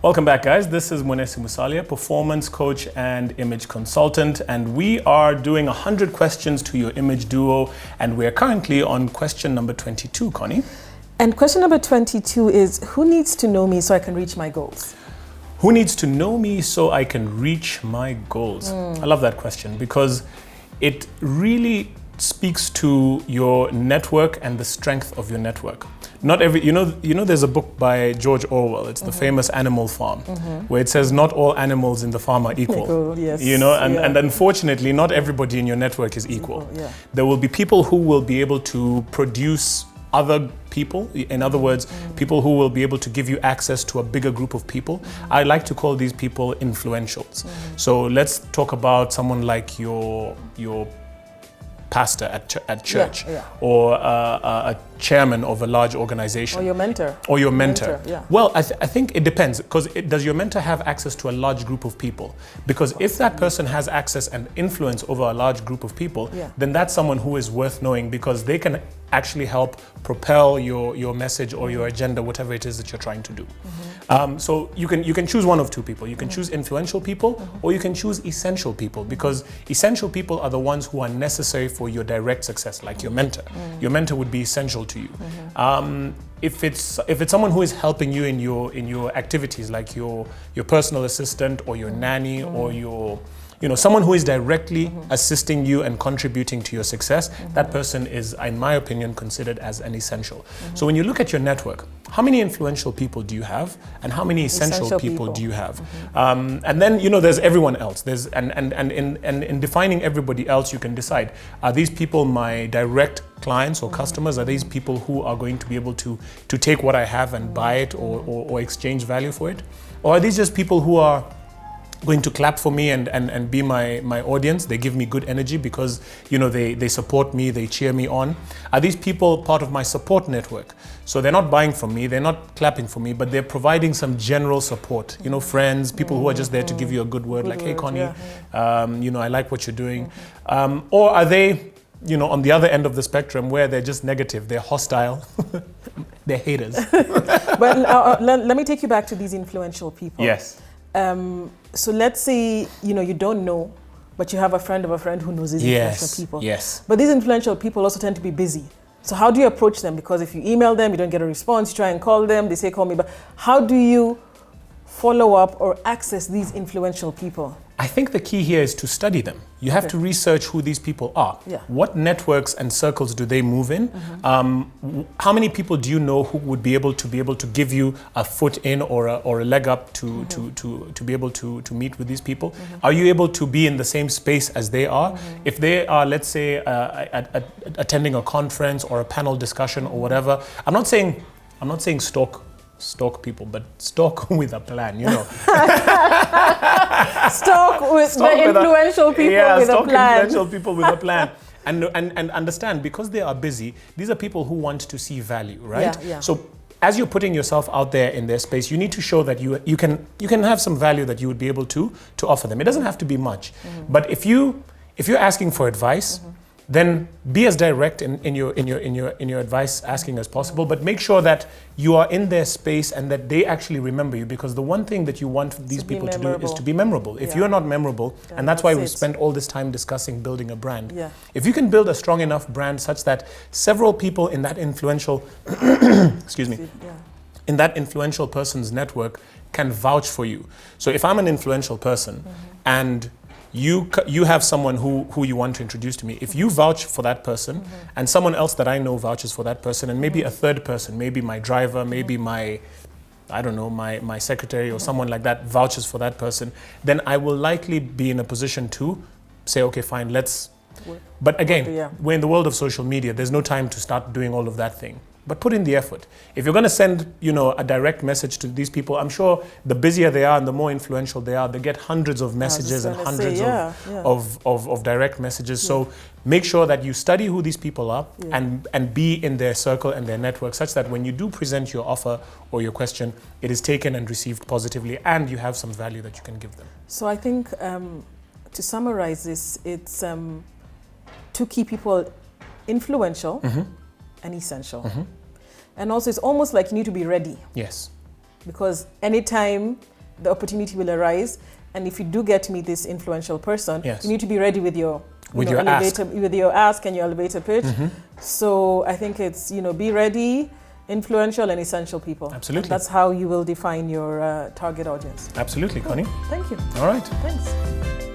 Welcome back, guys. This is Mwenesi, performance coach and image consultant, and we are doing 100 questions to your image duo, and we are currently on question number 22, Connie. And question number 22 is, who needs to know me so I can reach my goals? Who needs to know me so I can reach my goals? I love that question because it really speaks to your network and the strength of your network. Not every, you know, there's a book by George Orwell. It's the famous Animal Farm, where it says not all animals in the farm are equal. Yes. You know, and unfortunately, not everybody in your network is equal. Yeah. There will be people who will be able to produce other people. In other words, people who will be able to give you access to a bigger group of people. I like to call these people influentials. So let's talk about someone like your pastor at church, or a chairman of a large organization, or your mentor. Yeah. Well, I think it depends, because does your mentor have access to a large group of people? Because if that person has access and influence over a large group of people, then that's someone who is worth knowing, because they can actually help propel your message or your agenda, whatever it is that you're trying to do. So you can choose one of two people. You can choose influential people, or you can choose essential people, because essential people are the ones who are necessary for your direct success, like your mentor. Your mentor would be essential to you. If it's someone who is helping you in your activities, like your personal assistant or your nanny or your someone who is directly assisting you and contributing to your success, that person is, in my opinion, considered as an essential. So when you look at your network, how many influential people do you have, and how many essential people do you have? And then there's everyone else. There's and in defining everybody else, you can decide: are these people my direct clients or customers? Are these people who are going to be able to take what I have and buy it or exchange value for it? Or are these just people who are going to clap for me and be my audience? They give me good energy because they support me, they cheer me on. Are these people part of my support network? So they're not buying from me, they're not clapping for me, but they're providing some general support. Friends, people who are just there to give you a good word, like, hey Connie, I like what you're doing. Or are they on the other end of the spectrum, where they're just negative, they're hostile, they're haters? But let me take you back to these influential people. Yes. So let's say, you don't know, but you have a friend of a friend who knows these influential people. Yes. But these influential people also tend to be busy. So how do you approach them? Because if you email them, you don't get a response, you try and call them, they say, call me. But how do you follow up or access these influential people? I think the key here is to study them. You have to research who these people are. Yeah. What networks and circles do they move in? How many people do you know who would be able to give you a foot in or a leg up to be able to meet with these people? Are you able to be in the same space as they are? If they are, let's say, attending a conference or a panel discussion or whatever, I'm not saying stalk people, but stalk with a plan, Stalk the influential people with a plan. Influential people with a plan. And understand, because they are busy, these are people who want to see value, right? Yeah. So as you're putting yourself out there in their space, you need to show that you can have some value that you would be able to offer them. It doesn't have to be much. But if you're asking for advice, then be as direct in your advice asking as possible, but make sure that you are in their space and that they actually remember you, because the one thing that you want these people to do is to be memorable. If you're not memorable, and that's why we spent all this time discussing building a brand. If you can build a strong enough brand such that several people in that influential in that influential person's network can vouch for you. So if I'm an influential person and you have someone who you want to introduce to me. If you vouch for that person, and someone else that I know vouches for that person, and maybe a third person, maybe my driver, maybe my secretary or someone like that vouches for that person, then I will likely be in a position to say, okay, fine, let's. But again, we're in the world of social media. There's no time to start doing all of that thing. But put in the effort. If you're going to send, a direct message to these people, I'm sure the busier they are and the more influential they are, they get hundreds of messages and hundreds of direct messages. So make sure that you study who these people are and be in their circle and their network, such that when you do present your offer or your question, it is taken and received positively, and you have some value that you can give them. So I think to summarize this, it's two key people: influential and essential. And also, it's almost like you need to be ready. Yes. Because anytime the opportunity will arise. And if you do get to meet this influential person, yes. you need to be ready with your with your ask and your elevator pitch. So I think it's, be ready, influential and essential people. Absolutely. And that's how you will define your target audience. Absolutely, Connie. Thank you. All right. Thanks.